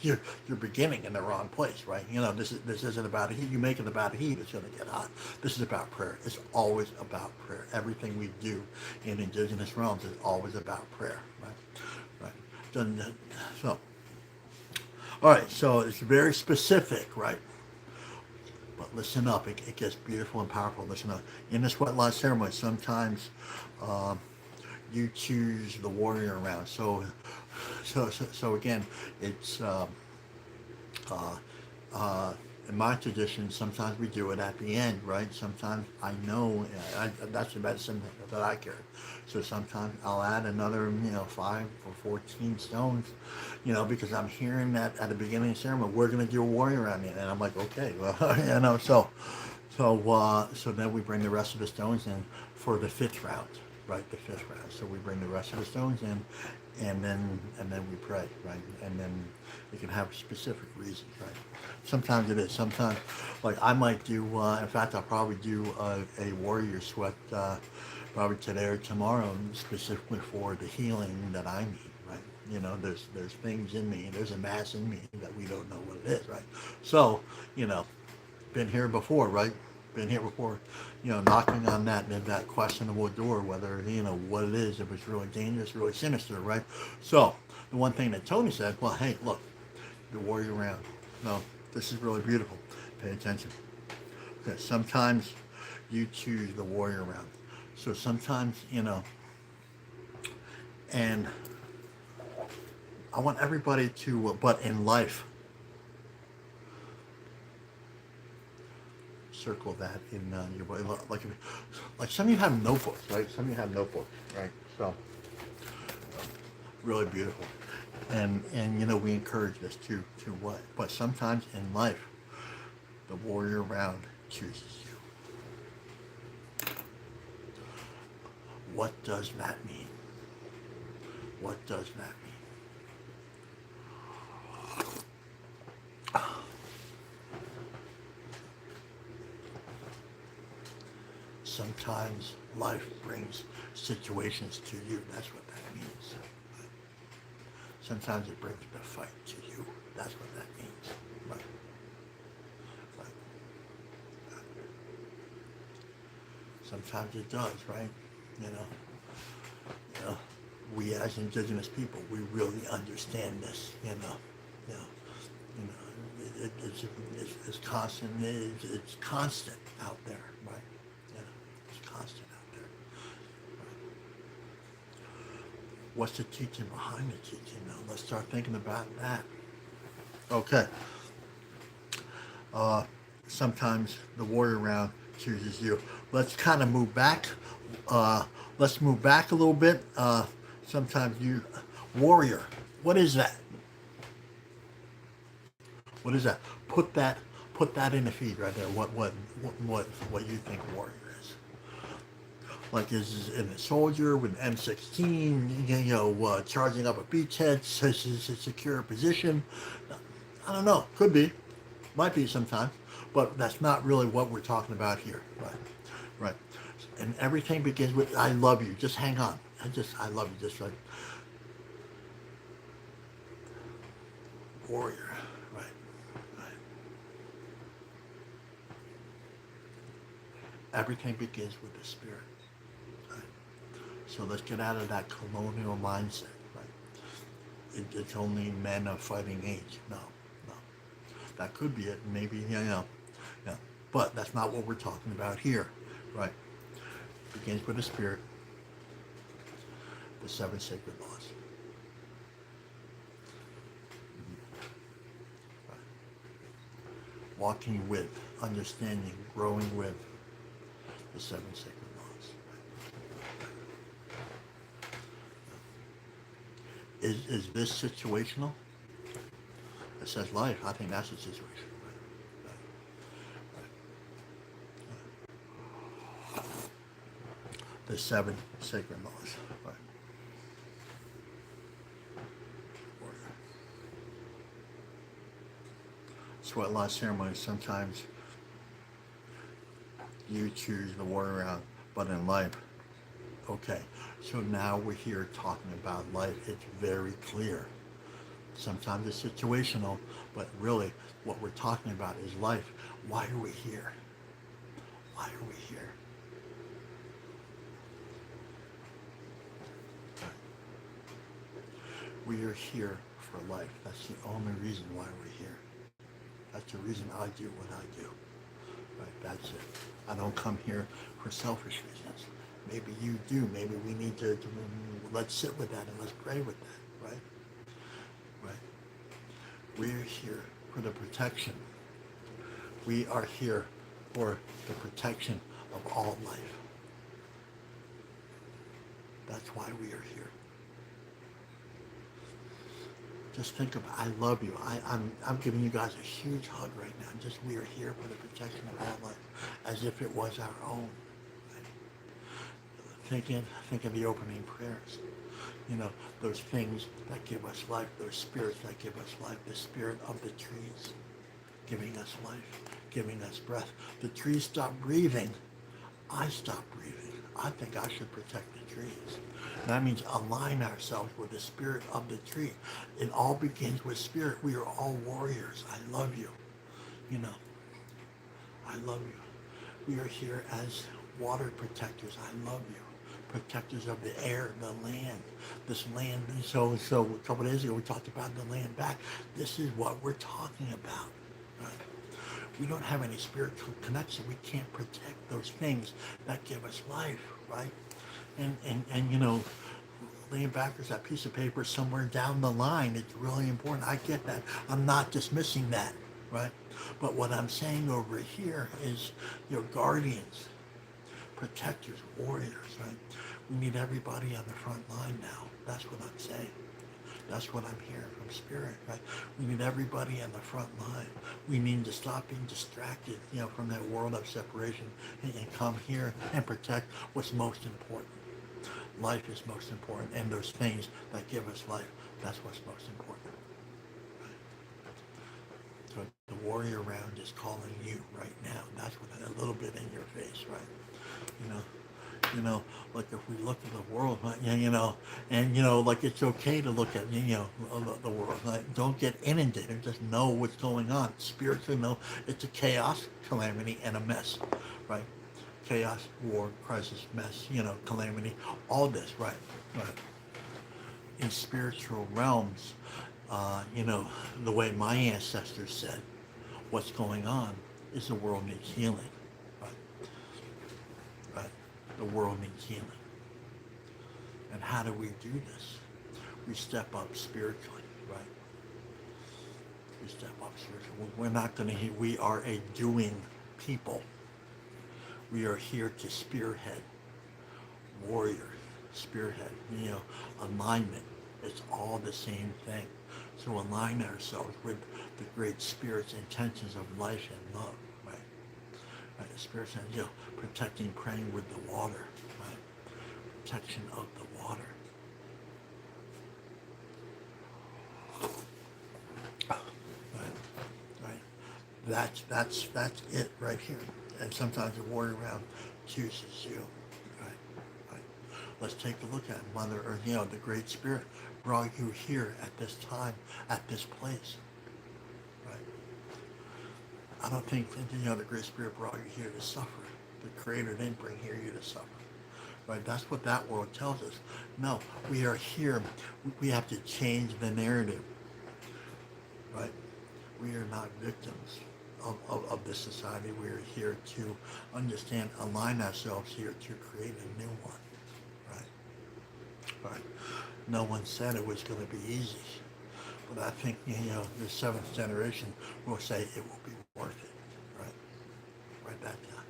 you're beginning in the wrong place, right? This isn't about the heat. You make it about the heat, it's going to get hot. This is about prayer. It's always about prayer. Everything we do in indigenous realms is always about prayer, right? So, all right, so it's very specific, right? But listen up, it gets beautiful and powerful. Listen up. In the sweat lodge ceremony, sometimes you choose the warrior round. So again, it's in my tradition, sometimes we do it at the end, right? Sometimes I know that's the medicine that I carry. So sometimes I'll add another, 5 or 14 stones, because I'm hearing that at the beginning of the ceremony, we're going to do a warrior round, and I'm like, okay, well, so then we bring the rest of the stones in for the 5th round, right? The 5th round. So we bring the rest of the stones in, and then we pray, right? And then it can have specific reasons, right? Sometimes it is. Sometimes, like I might do. In fact, I'll probably do a warrior sweat probably today or tomorrow, specifically for the healing that I need, right? There's things in me. There's a mass in me that we don't know what it is, right? So, been here before, right? Been here before, knocking on that questionable door, whether, what it is, if it's really dangerous, really sinister, right? So, the one thing that Tony said, well, hey, look, the warrior round. No, this is really beautiful. Pay attention. Okay, sometimes you choose the warrior round. So sometimes, and I want everybody to, but in life, circle that in your way. Like some of you have notebooks, right? Some of you have notebooks, right? So really beautiful, and you know we encourage this to what? But sometimes in life, the warrior round chooses you. What does that mean? What does that mean? Sometimes life brings situations to you. That's what that means. Sometimes it brings the fight to you. That's what that means. Right. Right. Sometimes it does, right? You know, you know, we as Indigenous people, we really understand this. It's constant. It's constant out there, right? You know, it's constant out there. Right? What's the teaching behind the teaching? Now let's start thinking about that. Okay. Sometimes the warrior round chooses you. Let's kind of move back. Let's move back a little bit. Sometimes you, warrior. What is that? What is that? Put that in the feed right there. What you think warrior is? Like is it a soldier with an M16? Charging up a beachhead, says it's a secure position. I don't know. Could be. Might be sometimes, but that's not really what we're talking about here. Right. And everything begins with "I love you." Just hang on. I love you. Just like warrior. Right. Everything begins with the spirit. Right? So let's get out of that colonial mindset. Right? It's only men of fighting age. No. That could be it. Maybe, yeah. But that's not what we're talking about here. Right? It begins with the spirit. The 7 sacred laws. Right. Walking with, understanding, growing with the 7 sacred laws. Is this situational? It says life. I think that's a situation. Right. The 7 sacred laws. Right. Sweat lodge ceremony. Sometimes you choose the warrior round, but in life, okay. So now we're here talking about life. It's very clear. Sometimes it's situational, but really what we're talking about is life. Why are we here? Why are we here? We are here for life. That's the only reason why we're here. That's the reason I do what I do. Right, that's it. I don't come here for selfish reasons. Maybe you do. Maybe we need to let's sit with that and let's pray with that, right? Right. We're here for the protection. We are here for the protection of all life. That's why we are here. Just think of, I love you. I'm giving you guys a huge hug right now. Just we are here for the protection of all life, as if it was our own. Right? Think of the opening prayers. Those things that give us life, those spirits that give us life, the spirit of the trees, giving us life, giving us breath. The trees stop breathing. I stop breathing. I think I should protect the trees. That means align ourselves with the spirit of the tree. It all begins with spirit. We are all warriors. I love you. I love you. We are here as water protectors. I love you. Protectors of the air, the land. This land. So a couple of days ago we talked about the land back. This is what we're talking about. Right? We don't have any spiritual connection. We can't protect those things that give us life, right? And laying backwards, that piece of paper somewhere down the line. It's really important. I get that. I'm not dismissing that, right? But what I'm saying over here is your guardians, protectors, warriors, right? We need everybody on the front line now. That's what I'm saying. That's what I'm hearing from Spirit, right? We need everybody on the front line. We need to stop being distracted, from that world of separation and come here and protect what's most important. Life is most important, and those things that give us life, that's what's most important. Right? So the warrior round is calling you right now. That's what a little bit in your face, right? Like if we look at the world, like it's okay to look at, the world. Like, don't get inundated. Just know what's going on. Spiritually, know it's a chaos, calamity, and a mess, right? Chaos, war, crisis, mess, calamity, all this, right? In spiritual realms, the way my ancestors said, what's going on is the world needs healing, right? The world needs healing. And how do we do this? We step up spiritually, right? We step up spiritually. We're not going to, we are a doing people. We are here to spearhead, warrior, spearhead, alignment. It's all the same thing. So align ourselves with the great spirit's intentions of life and love, right? Right? The spirit says, protecting, praying with the water, right? Protection of the water. Right. That's it right here. And sometimes the warrior round chooses you. Right. Let's take a look at Mother Earth. The Great Spirit brought you here at this time, at this place. Right. I don't think the Great Spirit brought you here to suffer. The Creator didn't bring you here to suffer. Right. That's what that world tells us. No, we are here. We have to change the narrative. Right. We are not victims of this society. We are here to understand, align ourselves here to create a new one, right? No one said it was going to be easy, but I think, the seventh generation will say it will be worth it, right? Write that down,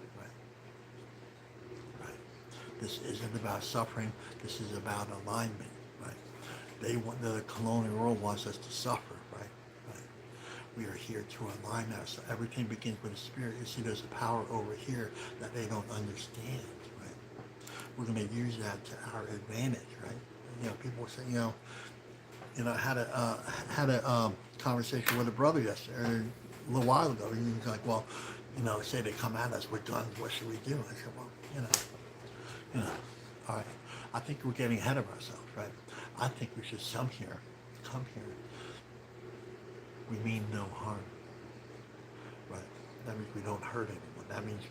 right? This isn't about suffering. This is about alignment, right? The colonial world wants us to suffer, right? We are here to align ourselves. Everything begins with the spirit. You see, there's a power over here that they don't understand, right? We're going to use that to our advantage, right? People say, I had a conversation with a brother yesterday, a little while ago. He was like, well, say they come at us with guns, what should we do? I said, well, all right. I think we're getting ahead of ourselves, right? I think we should come here. We mean no harm, right? That means we don't hurt anyone. That means,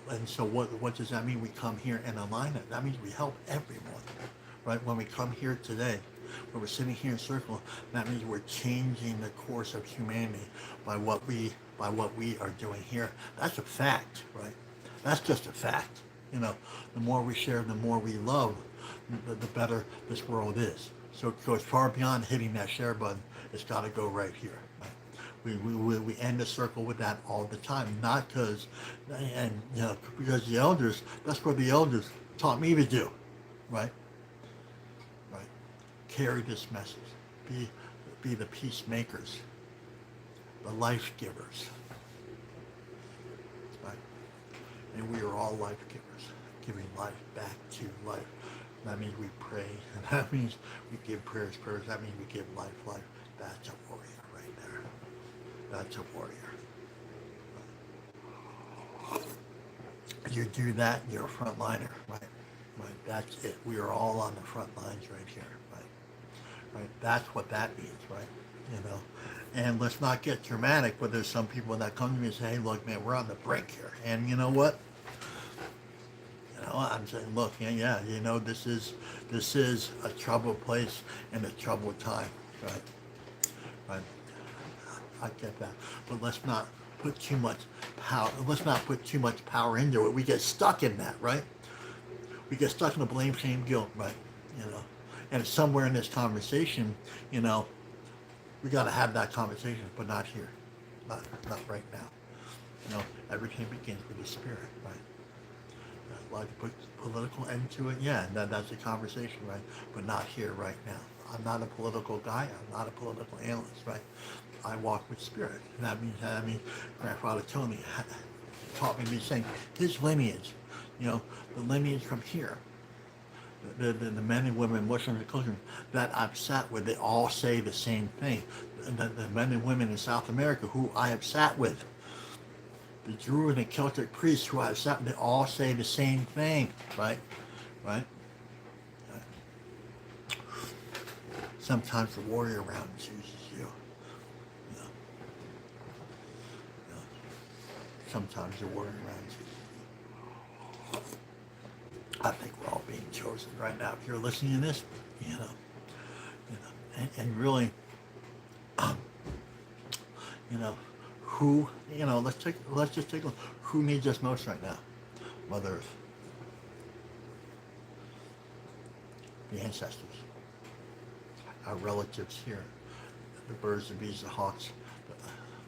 and so what does that mean? We come here and align it. That means we help everyone, right? When we come here today, when we're sitting here in circle, that means we're changing the course of humanity by what we are doing here. That's a fact, right? That's just a fact. The more we share, the more we love, the better this world is. So it goes far beyond hitting that share button. It's got to go right here. Right? We end the circle with that all the time, not because, because the elders, that's what the elders taught me to do, right? Right. Carry this message. Be the peacemakers, the life givers, right? And we are all life givers, giving life back to life. That means we pray, and that means we give prayers. That means we give life. That's a warrior right there. That's a warrior. You do that, you're a frontliner, right? That's it. We are all on the front lines right here, right? That's what that means, right? And let's not get dramatic, but there's some people that come to me and say, hey, look, man, we're on the brink here. And you know what? I'm saying, look, this is a troubled place and a troubled time, right? I get that, but let's not put too much power. Let's not put too much power into it. We get stuck in that, right? We get stuck in the blame, shame, guilt, right? And somewhere in this conversation, you know, we got to have that conversation, but not here, not right now. You know, everything begins with the spirit, right? I'd like to put political end to it, yeah, that's a conversation, right? But not here, right now. I'm not a political guy. I'm not a political analyst, right? I walk with spirit. And that means Grandfather Tony taught me to be saying his lineage, you know, the lineage from here. The men and women, Muslims and Christians that I've sat with, they all say the same thing. The men and women in South America who I have sat with, the Druid and Celtic priests who I've sat with, they all say the same thing, right? Right? Sometimes the warrior around chooses you. You know, you know, sometimes the warrior around chooses you. I think we're all being chosen right now. If you're listening to this, you know, and really, you know, who, you know, let's just take a look. Who needs us most right now? Mother Earth, the ancestors, our relatives here, the birds, the bees, the hawks,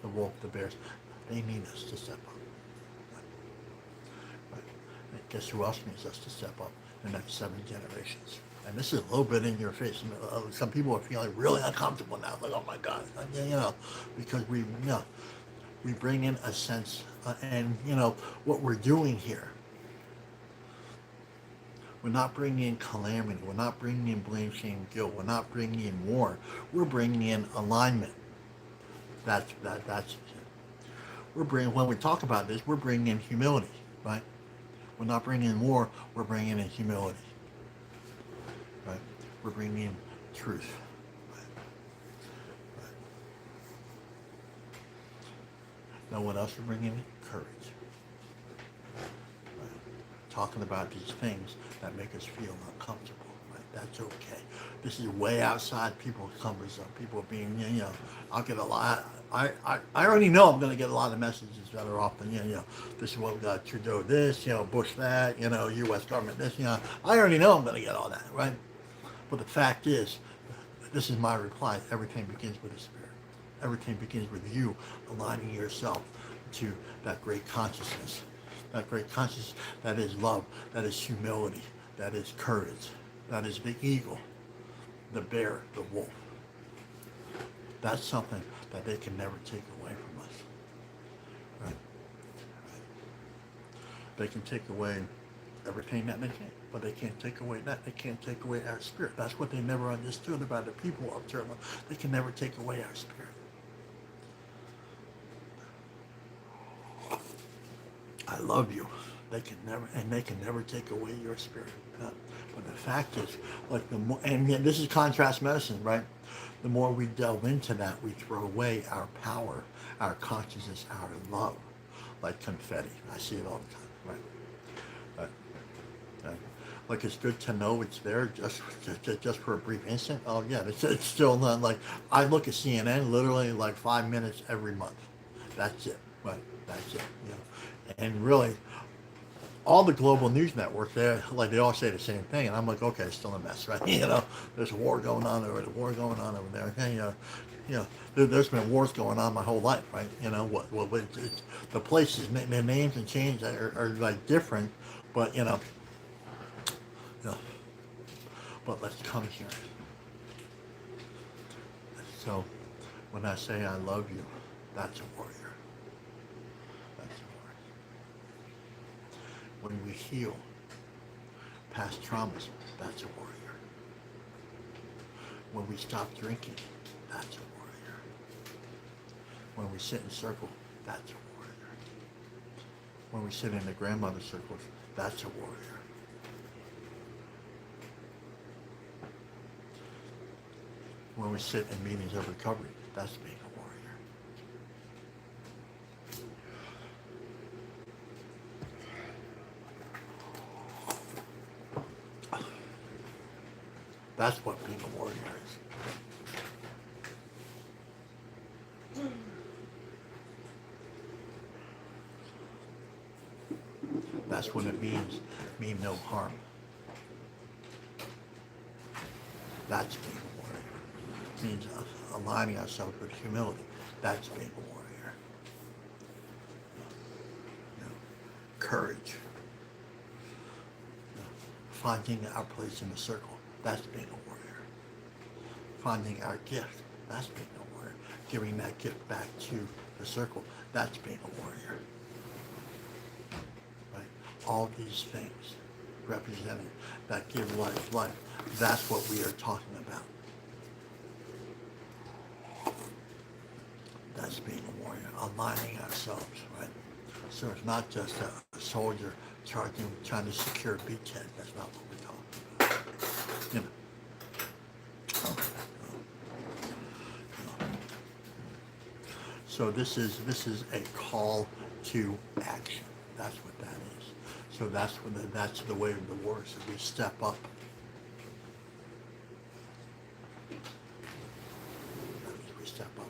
the wolf, the bears. They need us to step up. Right? And guess who else needs us to step up? The next 7 generations. And this is a little bit in your face. Some people are feeling really uncomfortable now. Like, oh my God, you know, because we bring in a sense, and you know what we're doing here. We're not bringing in calamity. We're not bringing in blame, shame, guilt. We're not bringing in war. We're bringing in alignment. That's. When we talk about this, we're bringing in humility, right? We're not bringing in war. We're bringing in humility, right? We're bringing in truth. Right? Know what else we're bringing in? Courage. Right? Talking about these things that make us feel uncomfortable. Right? That's okay. This is way outside people's comfort zone. People are being, you know, I'll get a lot. I already know I'm going to get a lot of messages that are often, you know, this is what we got, Trudeau this, you know, Bush that, you know, U.S. government this, you know. I already know I'm going to get all that, right? But the fact is, this is my reply. Everything begins with the spirit. Everything begins with you aligning yourself to that great consciousness. That great consciousness that is love, that is humility, that is courage, that is the eagle, the bear, the wolf. That's something that they can never take away from us. Right? They can take away everything that they can, but they can't take away that. They can't take away our spirit. That's what they never understood about the people of Turma. They can never take away our spirit. I love you. They can never take away your spirit. But the fact is, like the more, and yet this is contrast medicine, right? The more we delve into that, we throw away our power, our consciousness, our love, like confetti. I see it all the time, right? Like it's good to know it's there just for a brief instant. Oh yeah, it's still not like I look at CNN literally like 5 minutes every month. That's it, right? That's it. You know, and really, all the global news networks, they all say the same thing, and I'm like, okay, it's still a mess, right? You know, there's a war going on over there. And, you know, there's been wars going on my whole life, right? You know, the places, their names and change are like different, but you know, but let's come here. So, when I say I love you, that's a warrior. When we heal past traumas, that's a warrior. When we stop drinking, that's a warrior. When we sit in circle, that's a warrior. When we sit in the grandmother circles, that's a warrior. When we sit in meetings of recovery, that's being a warrior. That's what being a warrior is. That's what it means, mean no harm. That's being a warrior. It means aligning ourselves with humility. That's being a warrior. You know, courage. You know, finding our place in the circle. That's being a warrior. Finding our gift. That's being a warrior. Giving that gift back to the circle. That's being a warrior. Right? All these things represented that give life. That's what we are talking about. That's being a warrior, aligning ourselves, right? So it's not just a soldier trying to secure a beachhead. That's not what we're talking about. You know. So this is a call to action. That's what that is. So that's the way of the war. So we step up. That means we step up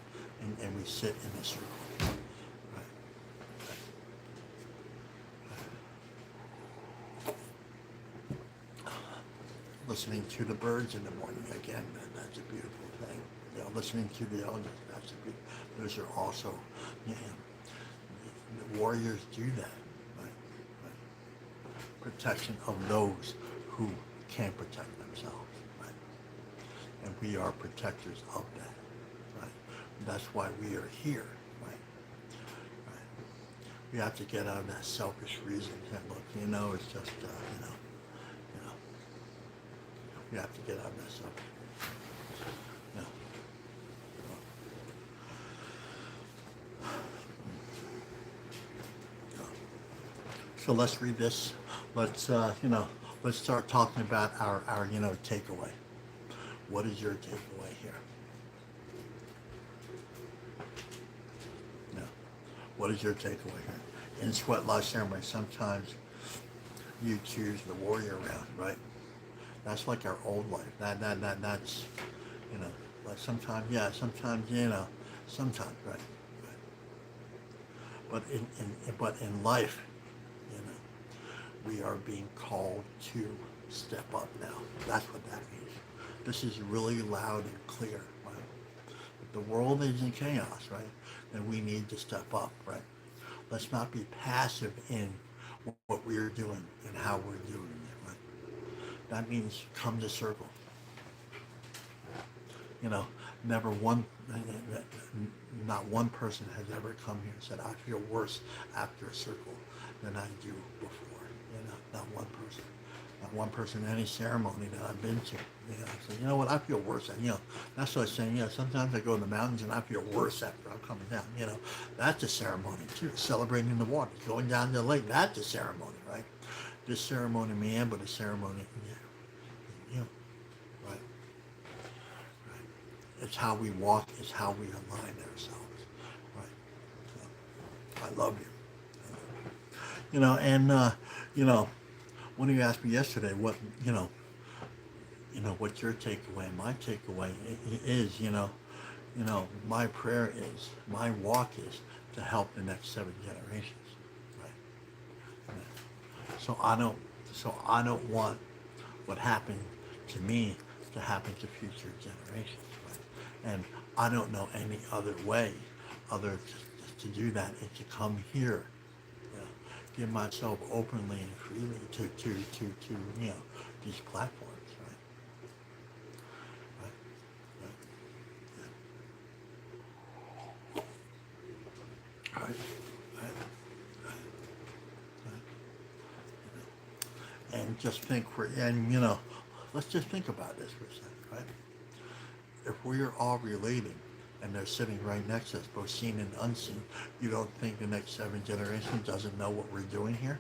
and we sit in a circle. Right. Listening to the birds in the morning again. That's a beautiful thing. You know, listening to the elders. That's a beautiful. Those are also, you know, the warriors do that. Right? Protection of those who can't protect themselves. Right? And we are protectors of that. Right? That's why we are here. Right? We have to get out of that selfish reason and look, you know, it's just, you know, we have to get out of that selfish. So let's read this. Let's let's start talking about our takeaway. What is your takeaway here? No. What is your takeaway here? In sweat lodge ceremony, sometimes you choose the warrior round, right? That's like our old life. That's like sometimes sometimes, right? But in life, we are being called to step up now. That's what that means. This is really loud and clear, right? If the world is in chaos, right, then we need to step up, right? Let's not be passive in what we're doing and how we're doing it, right? That means come to circle. Not one person has ever come here and said, I feel worse after a circle than I do before. Not one person. Not one person in any ceremony that I've been to. So you know what, I feel worse. That's what I'm saying. Sometimes I go in the mountains and I feel worse after I'm coming down. That's a ceremony too. Celebrating the waters, going down to the lake, that's a ceremony, right? This ceremony, man, but a ceremony, right? It's how we walk, it's how we align ourselves, right? So, I love you. One of you asked me yesterday what's your takeaway? My takeaway is, my prayer is, my walk is to help the next 7 generations, right? So I don't want what happened to me to happen to future generations, right? And I don't know any other way other to do that is to come here. Give myself openly and freely to these platforms, right? And just think let's just think about this for a second, right? If we are all related and they're sitting right next to us, both seen and unseen, you don't think the next 7 generations doesn't know what we're doing here?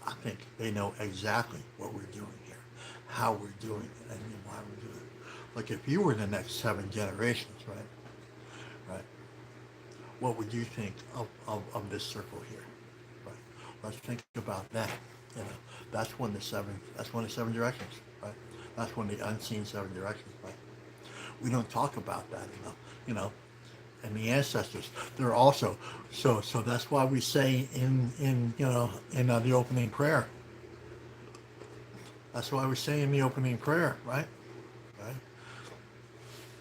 I think they know exactly what we're doing here, how we're doing it, and why we're doing it. Like if you were the next 7 generations, right? What would you think of this circle here? Right? Let's think about that. That's one of the 7 directions, right? That's one of the unseen 7 directions, right? We don't talk about that enough, and the ancestors, they're also, so that's why we say in the opening prayer, That's why we say in the opening prayer, right? Right?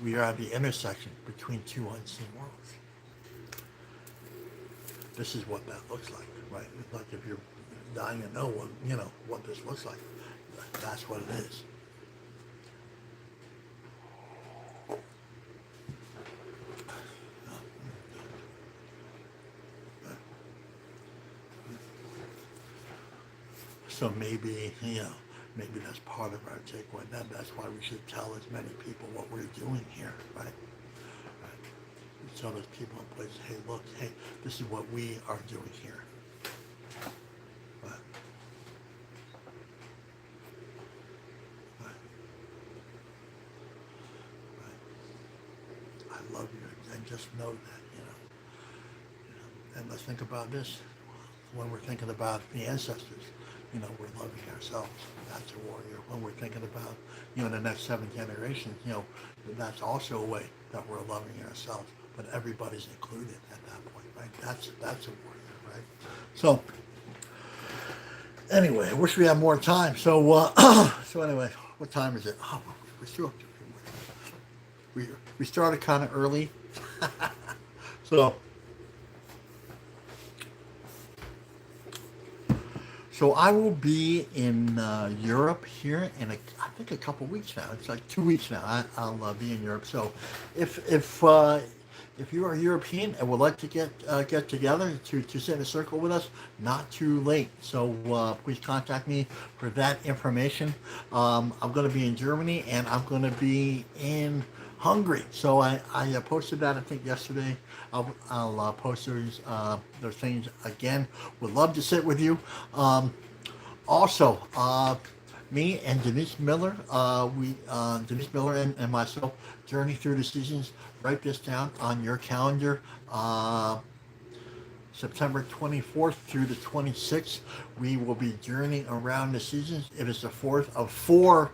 We are at the intersection between two unseen worlds. This is what that looks like, right? It's like if you're dying to know what what this looks like. That's what it is. So maybe, maybe that's part of our takeaway. That's why we should tell as many people what we're doing here, right? Right. We tell those people in places, hey, look, hey, this is what we are doing here. Right. Right. Right. I love you, and just know that. And let's think about this when we're thinking about the ancestors. We're loving ourselves. That's a warrior. When we're thinking about, the next 7 generations, that's also a way that we're loving ourselves. But everybody's included at that point, right? That's a warrior, right? So anyway, I wish we had more time. So so anyway, what time is it? Oh, we're still we started kind of early, so. So I will be in Europe here in I think a couple weeks now. It's like 2 weeks now. I'll be in Europe. So if you are European and would like to get together to sit in a circle with us, not too late. So please contact me for that information. I'm going to be in Germany and I'm going to be in Hungary. So I posted that I think yesterday. I'll post those things again. Would love to sit with you. Also, me and Denise Miller, Denise Miller and myself, journey through the seasons. Write this down on your calendar. September 24th through the 26th, we will be journeying around the seasons. It is the fourth of four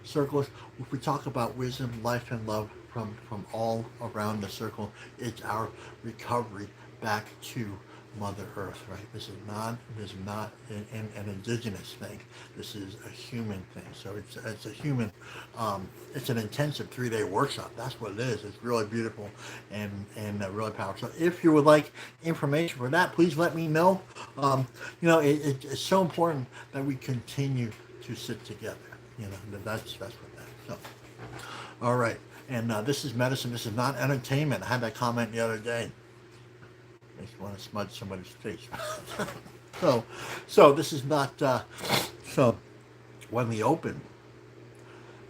circles. We talk about wisdom, life, and love from all around the circle. It's our recovery back to Mother Earth, right? This is not an indigenous thing. This is a human thing. So it's a human. It's an intensive 3-day workshop. That's what it is. It's really beautiful and really powerful. So if you would like information for that, please let me know. It's so important that we continue to sit together. That's what that is. So, all right. And this is medicine. This is not entertainment. I had that comment the other day. Makes me want to smudge somebody's face. so this is not. So when we open,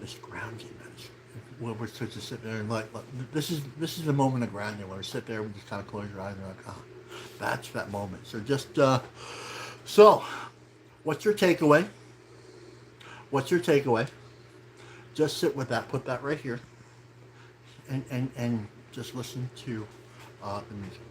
this grounding medicine. We're supposed to sit there and like this is the moment of grounding where we sit there. We just kind of close your eyes and we're like, that's that moment. So just so, what's your takeaway? What's your takeaway? Just sit with that. Put that right here. And just listen to the music.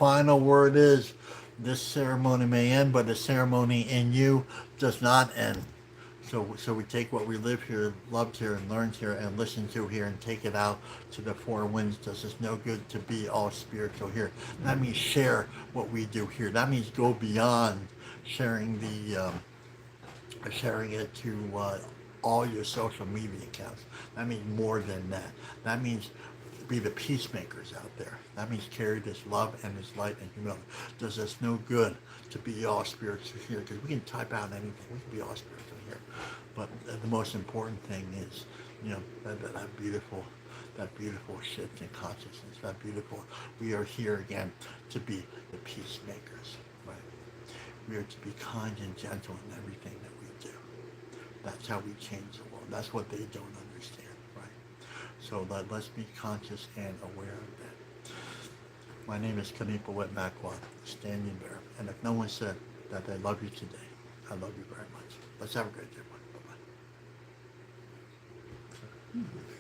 final word is, this ceremony may end, but the ceremony in you does not end. So we take what we live here, loved here, and learned here, and listened to here, and take it out to the four winds. Does us no good to be all spiritual here. That means share what we do here. That means go beyond sharing sharing it to all your social media accounts. That means more than that. That means be the peacemakers out there. That means carry this love and this light and humility. Does us no good to be all spiritual here, because we can type out anything. We can be all spiritual here. But the most important thing is, that beautiful shift in consciousness. That beautiful. We are here again to be the peacemakers, right? We are to be kind and gentle in everything that we do. That's how we change the world. That's what they don't understand, right? So let's be conscious and aware of that. My name is Kanipa Wetmakwa, Standing Bear. And if no one said that they love you today, I love you very much. Let's have a great day, everyone. Bye-bye.